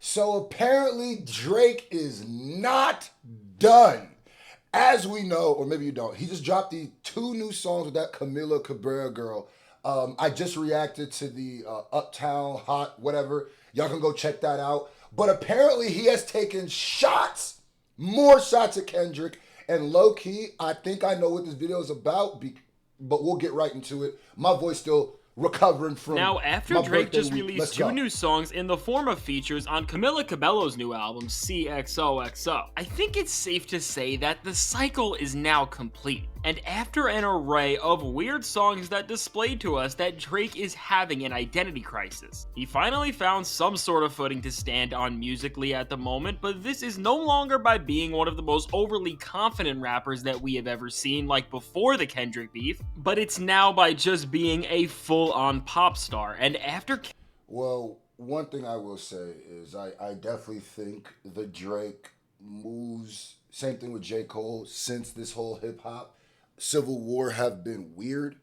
So apparently Drake is not done. As we know, or maybe you don't, he just dropped the two new songs with that Camila Cabrera girl. I just reacted to the Uptown Hot, whatever. Y'all can go check that out. But apparently he has taken shots, more shots at Kendrick. And low key, I think I know what this video is about, but we'll get right into it. My voice still recovering from Now, after my Drake birthday just week. released Let's two go. new songs in the form of features on Camila Cabello's new album, CXOXO, I think it's safe to say that the cycle is now complete. And after an array of weird songs that displayed to us that Drake is having an identity crisis, he finally found some sort of footing to stand on musically at the moment, but this is no longer by being one of the most overly confident rappers that we have ever seen, like before the Kendrick beef, but it's now by just being a full-on pop star. And after Well, one thing I will say is I definitely think the Drake moves, same thing with J. Cole, since this whole hip hop civil war have been weird.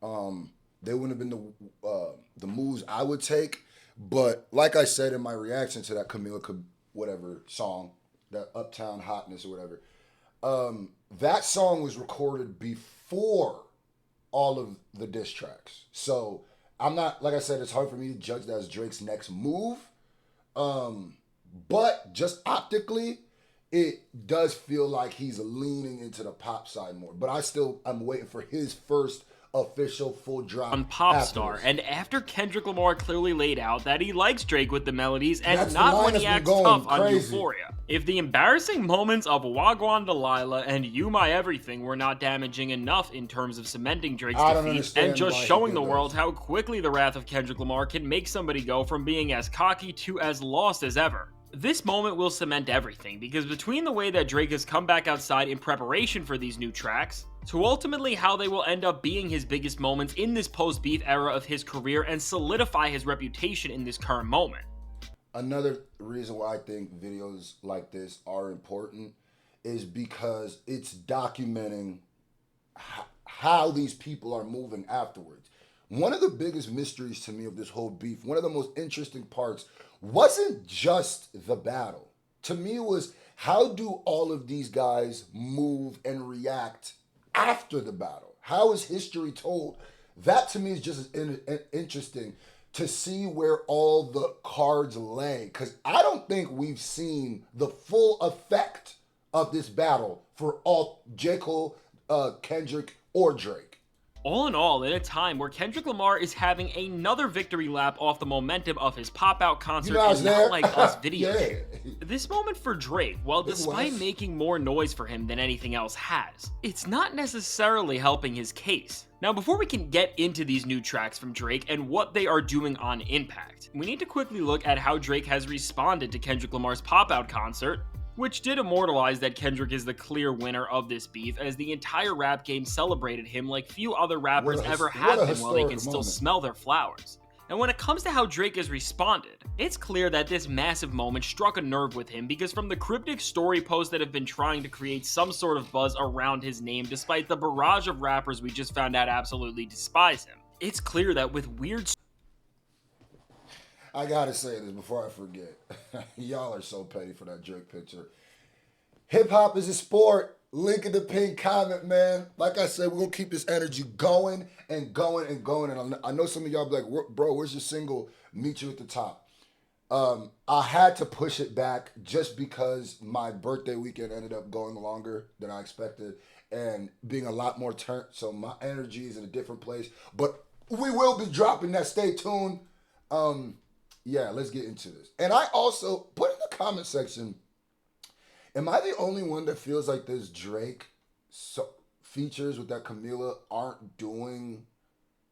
They wouldn't have been the moves I would take. But like I said in my reaction to that whatever song, that Uptown Hotness or whatever, that song was recorded before all of the diss tracks. So I'm not, like I said, it's hard for me to judge that as Drake's next move. But just optically, it does feel like he's leaning into the pop side more. But I'm waiting for his first official full drop on Pop after Star, this. and after Kendrick Lamar clearly laid out that he likes Drake with the melodies and That's the not line when that's he been acts going tough on crazy. Euphoria. If the embarrassing moments of Wagwan Delilah and You My Everything were not damaging enough in terms of cementing Drake's I don't defeat understand and just why he showing did the those. world how quickly the wrath of Kendrick Lamar can make somebody go from being as cocky to as lost as ever. This moment will cement everything, because between the way that Drake has come back outside in preparation for these new tracks, to ultimately how they will end up being his biggest moments in this post-beef era of his career and solidify his reputation in this current moment. Another reason why I think videos like this are important is because it's documenting how these people are moving afterwards. One of the biggest mysteries to me of this whole beef, one of the most interesting parts, wasn't just the battle. To me, it was how do all of these guys move and react after the battle? How is history told? That to me is just as interesting to see where all the cards lay. Because I don't think we've seen the full effect of this battle for all J. Cole, Kendrick, or Drake. All in all, in a time where Kendrick Lamar is having another victory lap off the momentum of his pop-out concert I was and Not there. Like Us video Yeah. shoot, this moment for Drake, while despite was. making more noise for him than anything else has, it's not necessarily helping his case. Now, before we can get into these new tracks from Drake and what they are doing on Impact, we need to quickly look at how Drake has responded to Kendrick Lamar's pop-out concert, which did immortalize that Kendrick is the clear winner of this beef, as the entire rap game celebrated him like few other rappers ever have been while they can still smell their flowers. And when it comes to how Drake has responded, it's clear that this massive moment struck a nerve with him, because from the cryptic story posts that have been trying to create some sort of buzz around his name despite the barrage of rappers we just found out absolutely despise him, it's clear that with weird I gotta say this before I forget. Y'all are so petty for that Drake picture. Hip hop is a sport. Link in the pinned comment, man. Like I said, we're gonna keep this energy going and going and going. And I know some of y'all be like, bro, where's your single? Meet You at the Top. I had to push it back just because my birthday weekend ended up going longer than I expected and being a lot more turned. So my energy is in a different place. But we will be dropping that. Stay tuned. Yeah, let's get into this. And I also put in the comment section, am I the only one that feels like this Drake features with that Camila aren't doing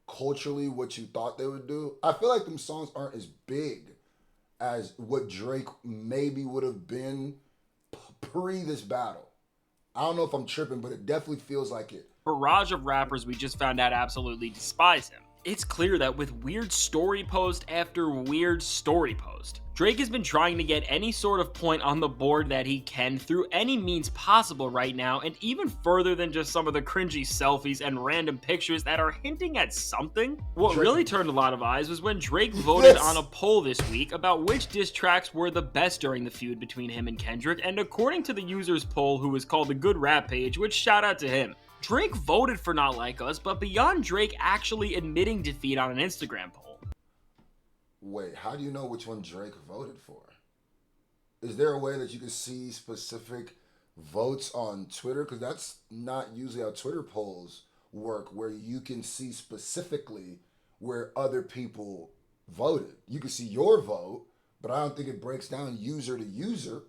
culturally what you thought they would do? I feel like them songs aren't as big as what Drake maybe would have been pre this battle. I don't know if I'm tripping, but it definitely feels like it. barrage of rappers we just found out absolutely despise him. It's clear that with weird story post after weird story post, Drake has been trying to get any sort of point on the board that he can through any means possible right now, and even further than just some of the cringy selfies and random pictures that are hinting at something. What really turned a lot of eyes was when Drake voted on a poll this week about which diss tracks were the best during the feud between him and Kendrick, and according to the user's poll, who was called the Good Rap Page, which shout out to him, Drake voted for Not Like Us, but beyond Drake actually admitting defeat on an Instagram poll. Wait, how do you know which one Drake voted for? Is there a way that you can see specific votes on Twitter? Because that's not usually how Twitter polls work, where you can see specifically where other people voted. You can see your vote, but I don't think it breaks down user to user,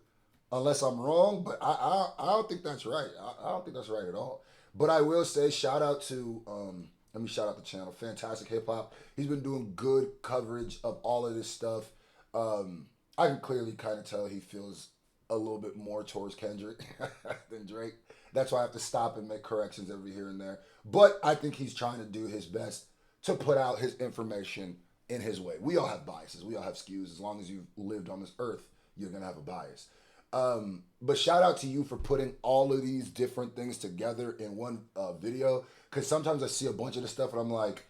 unless I'm wrong. But I don't think that's right. I don't think that's right at all. But I will say, shout out to, let me shout out the channel, Fantastic Hip Hop. He's been doing good coverage of all of this stuff. I can clearly kind of tell he feels a little bit more towards Kendrick than Drake. That's why I have to stop and make corrections every here and there. But I think he's trying to do his best to put out his information in his way. We all have biases. We all have skews. As long as you've lived on this earth, you're going to have a bias. But shout out to you for putting all of these different things together in one video. Because sometimes I see a bunch of this stuff and I'm like,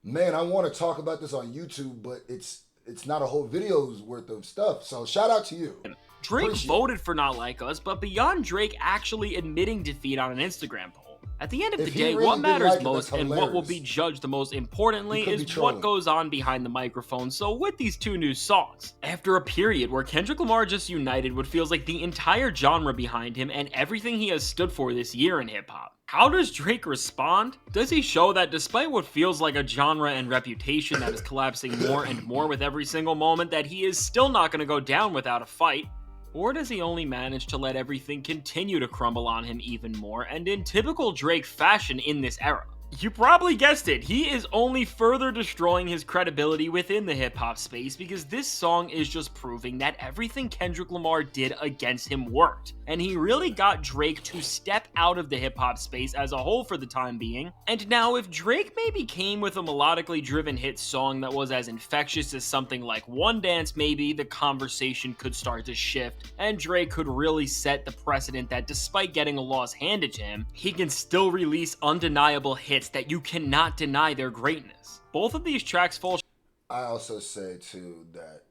man, I want to talk about this on YouTube, but it's not a whole video's worth of stuff. So shout out to you. Drake voted for Not Like Us, but beyond Drake actually admitting defeat on an Instagram poll. At the end of the day, what matters most and what will be judged the most importantly is what goes on behind the microphone. So with these two new songs, after a period where Kendrick Lamar just united what feels like the entire genre behind him and everything he has stood for this year in hip-hop, how does Drake respond? Does he show that despite what feels like a genre and reputation that is collapsing more and more with every single moment, that he is still not going to go down without a fight? Or does he only manage to let everything continue to crumble on him even more, and in typical Drake fashion in this era? You probably guessed it, he is only further destroying his credibility within the hip-hop space because this song is just proving that everything Kendrick Lamar did against him worked, and he really got Drake to step out of the hip-hop space as a whole for the time being. And now if Drake maybe came with a melodically driven hit song that was as infectious as something like One Dance, maybe the conversation could start to shift, and Drake could really set the precedent that despite getting a loss handed to him, he can still release undeniable hits that you cannot deny their greatness. Both of these tracks fall. I also say too that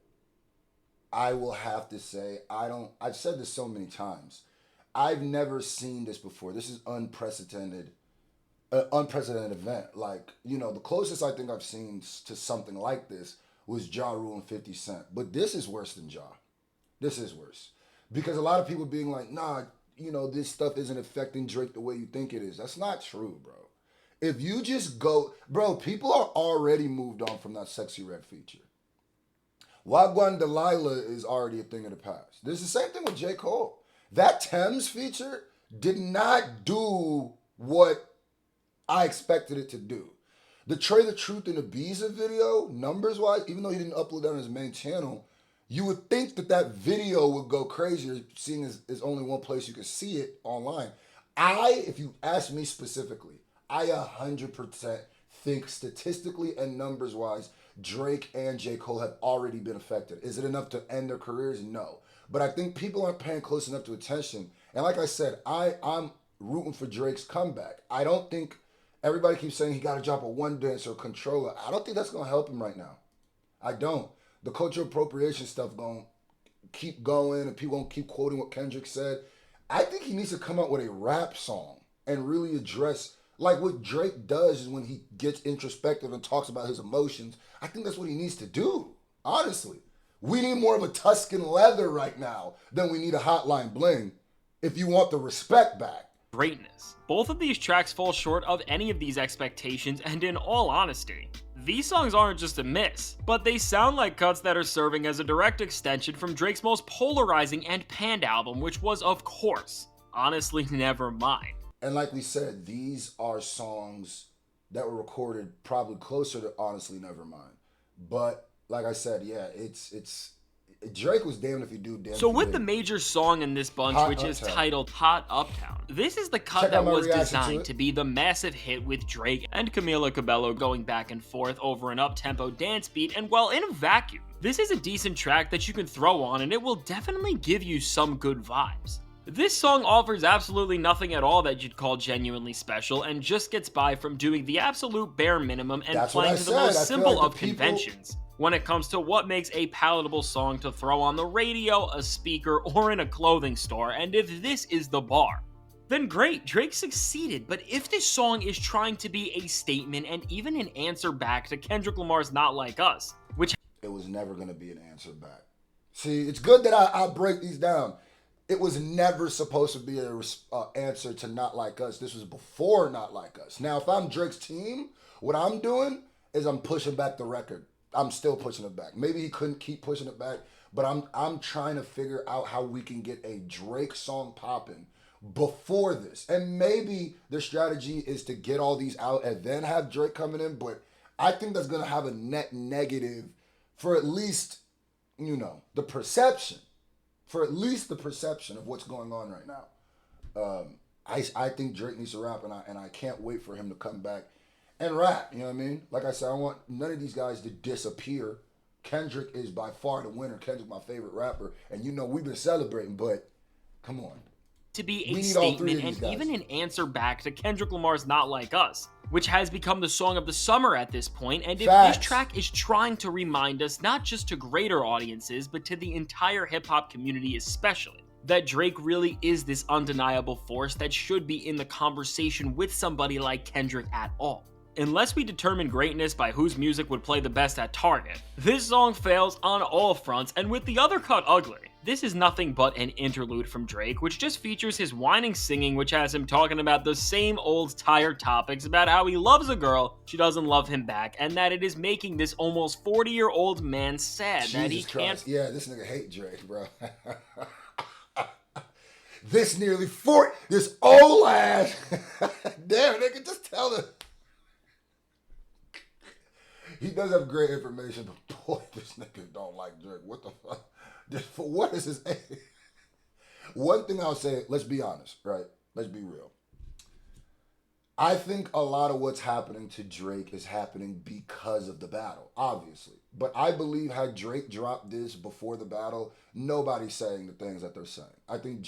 I will have to say I've said this so many times. I've never seen this before. This is unprecedented event. Like, you know, the closest I think I've seen to something like this was Ja Rule and 50 Cent. But this is worse than Ja. This is worse. Because a lot of people being like, nah, you know, this stuff isn't affecting Drake the way you think it is. That's not true, bro. If you just go, bro, people are already moved on from that Sexy Red feature. Wagwan Delilah is already a thing of the past. There's the same thing with J. Cole. That Thames feature did not do what I expected it to do. The Trey the Truth and Ibiza video, numbers-wise, even though he didn't upload that on his main channel, you would think that that video would go crazier, seeing as there's only one place you can see it online. If you ask me specifically, I 100% think statistically and numbers-wise, Drake and J. Cole have already been affected. Is it enough to end their careers? No. But I think people aren't paying close enough to attention. And like I said, I'm rooting for Drake's comeback. I don't think everybody keeps saying he got to drop a One Dance or Controller. I don't think that's going to help him right now. I don't. The cultural appropriation stuff going to keep going and people going to keep quoting what Kendrick said. I think he needs to come out with a rap song and really address, like what Drake does is when he gets introspective and talks about his emotions, I think that's what he needs to do, honestly. We need more of a Tuscan Leather right now than we need a Hotline Bling if you want the respect back. Greatness. Both of these tracks fall short of any of these expectations, and in all honesty, these songs aren't just a miss, but they sound like cuts that are serving as a direct extension from Drake's most polarizing and panned album, which was, of course, Honestly Nevermind. And like we said, these are songs that were recorded probably closer to Honestly Nevermind. But like I said, yeah, it's Drake was damned if you do, damned So if you with the didn't. major song in this bunch, Hot which is Uptown. titled Hot Uptown, this is the cut Check that out my was reaction to designed it. to be the massive hit with Drake and Camila Cabello going back and forth over an up-tempo dance beat, and while in a vacuum, this is a decent track that you can throw on and it will definitely give you some good vibes. This song offers absolutely nothing at all that you'd call genuinely special and just gets by from doing the absolute bare minimum and That's what playing I to the said. I most feel simple like the of people- conventions when it comes to what makes a palatable song to throw on the radio, a speaker, or in a clothing store, and if this is the bar, then great, Drake succeeded. But if this song is trying to be a statement and even an answer back to Kendrick Lamar's Not Like Us, which It was never going to be an answer back. See, it's good that I break these down. It was never supposed to be an answer to Not Like Us. This was before Not Like Us. Now, if I'm Drake's team, what I'm doing is I'm pushing back the record. I'm still pushing it back. Maybe he couldn't keep pushing it back, but I'm trying to figure out how we can get a Drake song popping before this. And maybe the strategy is to get all these out and then have Drake coming in, but I think that's going to have a net negative for at least, the perception. For at least the perception of what's going on right now. I think Drake needs to rap, and I can't wait for him to come back and rap. You know what I mean? Like I said, I want none of these guys to disappear. Kendrick is by far the winner. Kendrick, my favorite rapper, and we've been celebrating, but come on. to be We a need all three statement of these and guys. even an answer back to Kendrick Lamar's Not Like Us, which has become the song of the summer at this point. And if Facts. this track is trying to remind us, not just to greater audiences, but to the entire hip-hop community especially, that Drake really is this undeniable force that should be in the conversation with somebody like Kendrick at all. Unless we determine greatness by whose music would play the best at Target, this song fails on all fronts, and with the other cut ugly. This is nothing but an interlude from Drake, which just features his whining singing, which has him talking about the same old tired topics about how he loves a girl, she doesn't love him back, and that it is making this almost 40-year-old man sad that he Jesus can't. Christ. Yeah, this nigga hate Drake, bro. This nearly 40, this old ass. Damn, nigga, just tell him. He does have great information, but boy, this nigga don't like Drake. What the fuck? What is his age? One thing I'll say, let's be honest, right? Let's be real. I think a lot of what's happening to Drake is happening because of the battle, obviously. But I believe had Drake dropped this before the battle, nobody's saying the things that they're saying. I think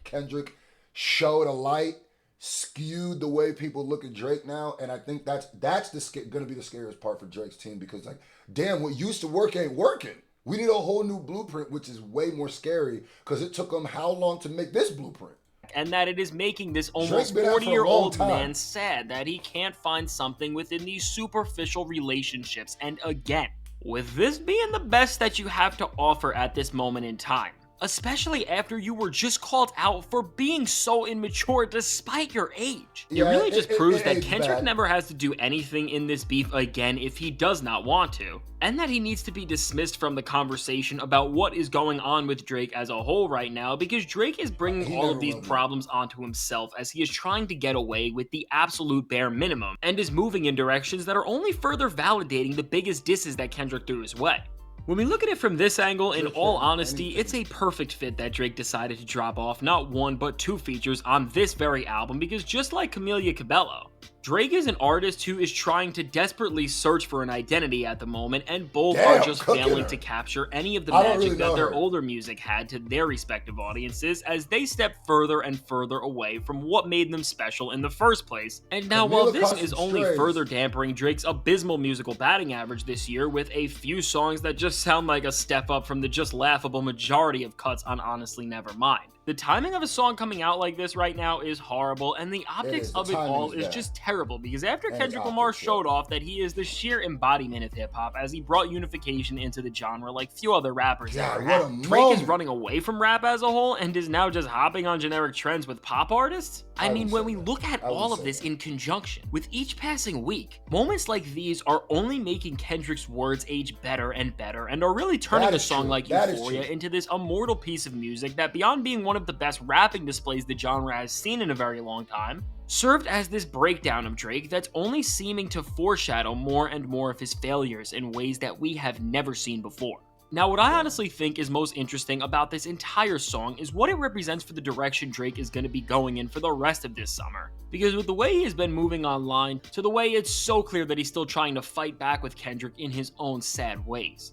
Kendrick showed a light, skewed the way people look at Drake now, and I think that's going to be the scariest part for Drake's team, because damn, what used to work ain't working. We need a whole new blueprint, which is way more scary because it took them how long to make this blueprint? And that it is making this almost Drake's been out for a long 40-year-old time. man sad that he can't find something within these superficial relationships. And again, with this being the best that you have to offer at this moment in time, especially after you were just called out for being so immature despite your age. It Yeah, really just proves that aged Kendrick bad. never has to do anything in this beef again if he does not want to, and that he needs to be dismissed from the conversation about what is going on with Drake as a whole right now, because Drake is bringing He all never of these will be. problems onto himself as he is trying to get away with the absolute bare minimum, and is moving in directions that are only further validating the biggest disses that Kendrick threw his way. When we look at it from this angle, in Drake all can't do honesty, anything. it's a perfect fit that Drake decided to drop off not one but two features on this very album, because just like Camila Cabello, Drake is an artist who is trying to desperately search for an identity at the moment, and both Damn, are just cooking failing her. to capture any of the I don't magic really that know their her. older music had to their respective audiences as they step further and further away from what made them special in the first place. And now, while Camila this caught is some only strays. further dampering Drake's abysmal musical batting average this year with a few songs that just sound like a step up from the just laughable majority of cuts on Honestly Nevermind, the timing of a song coming out like this right now is horrible, and the optics is. The of it timing all is is bad. just terrible, because after And Kendrick it's Lamar optics, yeah. showed off that he is the sheer embodiment of hip-hop as he brought unification into the genre like few other rappers God, ever what have, a Drake is moment. running away from rap as a whole and is now just hopping on generic trends with pop artists? I I mean, would when say we that. look at I would all of say this that. in conjunction, with each passing week, moments like these are only making Kendrick's words age better and better, and are really turning That a is song true. like That is Euphoria true. into this immortal piece of music that, beyond being one of the best rapping displays the genre has seen in a very long time, served as this breakdown of Drake that's only seeming to foreshadow more and more of his failures in ways that we have never seen before. Now, what I honestly think is most interesting about this entire song is what it represents for the direction Drake is going to be going in for the rest of this summer. Because with the way he has been moving online, to the way it's so clear that he's still trying to fight back with Kendrick in his own sad ways.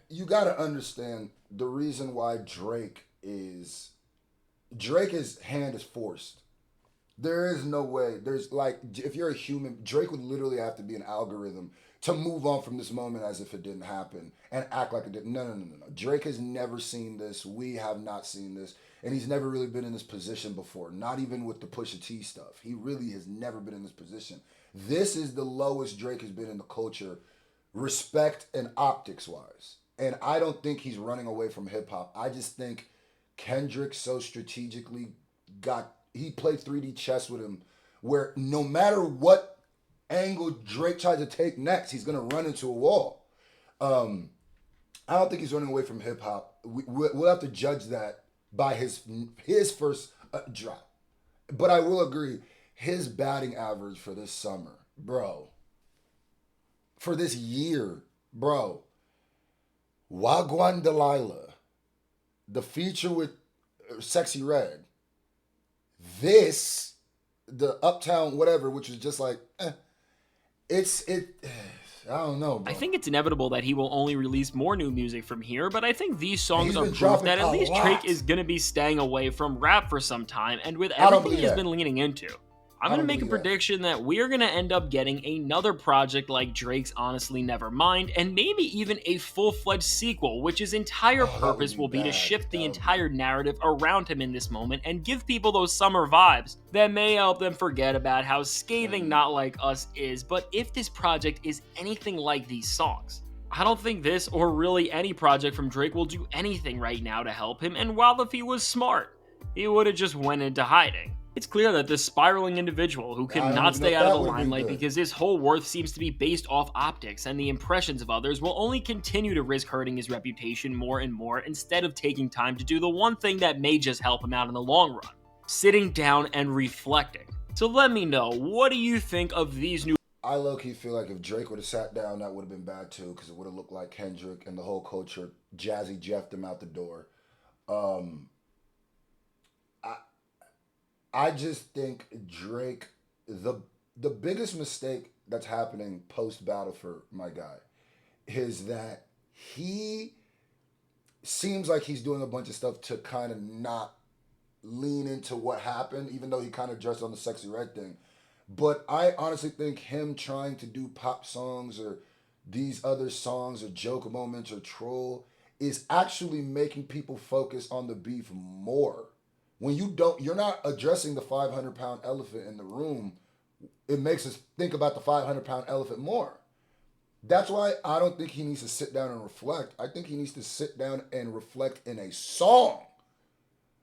You got to understand the reason why Drake's hand is forced. There is no way. There's like, if you're a human, Drake would literally have to be an algorithm to move on from this moment as if it didn't happen and act like it didn't. No, no, no, no, no. Drake has never seen this. We have not seen this. And he's never really been in this position before, not even with the Pusha T stuff. He really has never been in this position. This is the lowest Drake has been in the culture, respect and optics wise. And I don't think he's running away from hip hop. I just think Kendrick so strategically he played 3D chess with him, where no matter what angle Drake tries to take next, he's gonna run into a wall. I don't think he's running away from hip hop. We'll have to judge that by his first drop. But I will agree, his batting average for this summer, bro, for this year, bro, Wagwan Delilah, the feature with Sexy Red, the Uptown whatever, which was just like, I don't know, bro. I think it's inevitable that he will only release more new music from here, but I think these songs are proof dropping that at a least lot. Drake is going to be staying away from rap for some time, and with everything he's been leaning into, I'm going to make a prediction that we are going to end up getting another project like Drake's Honestly Nevermind, and maybe even a full-fledged sequel, which his entire purpose will be to shift the entire narrative around him in this moment and give people those summer vibes that may help them forget about how scathing Not Like Us is. But if this project is anything like these songs, I don't think this or really any project from Drake will do anything right now to help him, and while if he was smart, he would have just went into hiding. It's clear that this spiraling individual who cannot stay out of the limelight because his whole worth seems to be based off optics and the impressions of others will only continue to risk hurting his reputation more and more instead of taking time to do the one thing that may just help him out in the long run: sitting down and reflecting. So let me know, what do you think of these new... I low-key feel like if Drake would have sat down, that would have been bad too, because it would have looked like Kendrick and the whole culture Jazzy Jeffed him out the door. I just think Drake, the biggest mistake that's happening post-battle for my guy is that he seems like he's doing a bunch of stuff to kind of not lean into what happened, even though he kind of dressed on the Sexy Red thing. But I honestly think him trying to do pop songs or these other songs or joke moments or troll is actually making people focus on the beef more. When you're not addressing the 500-pound elephant in the room, it makes us think about the 500-pound elephant more. That's why I don't think he needs to sit down and reflect. I think he needs to sit down and reflect in a song.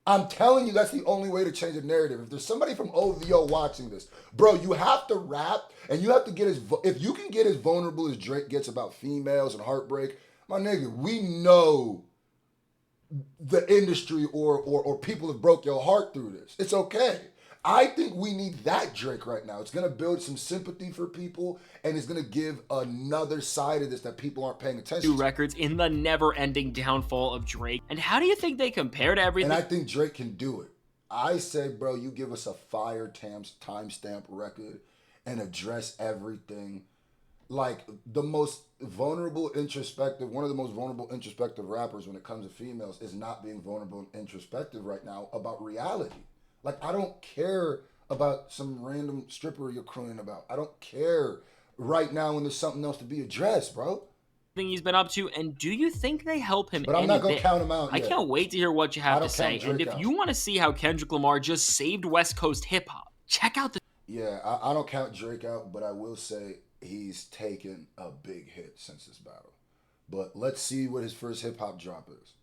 I'm telling you, that's the only way to change the narrative. If there's somebody from OVO watching this, bro, you have to rap and you have to get if you can get as vulnerable as Drake gets about females and heartbreak, my nigga, we know the industry or people have broke your heart through this. It's okay. I think we need that Drake right now. It's going to build some sympathy for people, and it's going to give another side of this that people aren't paying attention to. Records in the never-ending downfall of Drake. And how do you think they compare to everything? And I think Drake can do it. I say, bro, you give us a fire timestamp record and address everything. Like the most vulnerable, introspective, one of the most vulnerable, introspective rappers when it comes to females is not being vulnerable and introspective right now about reality. Like, I don't care about some random stripper you're crooning about. I don't care right now when there's something else to be addressed, bro. He's been up to, and do you think they help him? But I'm not going to count him out yet. I can't wait to hear what you have to say. And if you want to see how Kendrick Lamar just saved West Coast hip-hop, check out the... Yeah, I don't count Drake out, but I will say he's taken a big hit since this battle. But let's see what his first hip-hop drop is.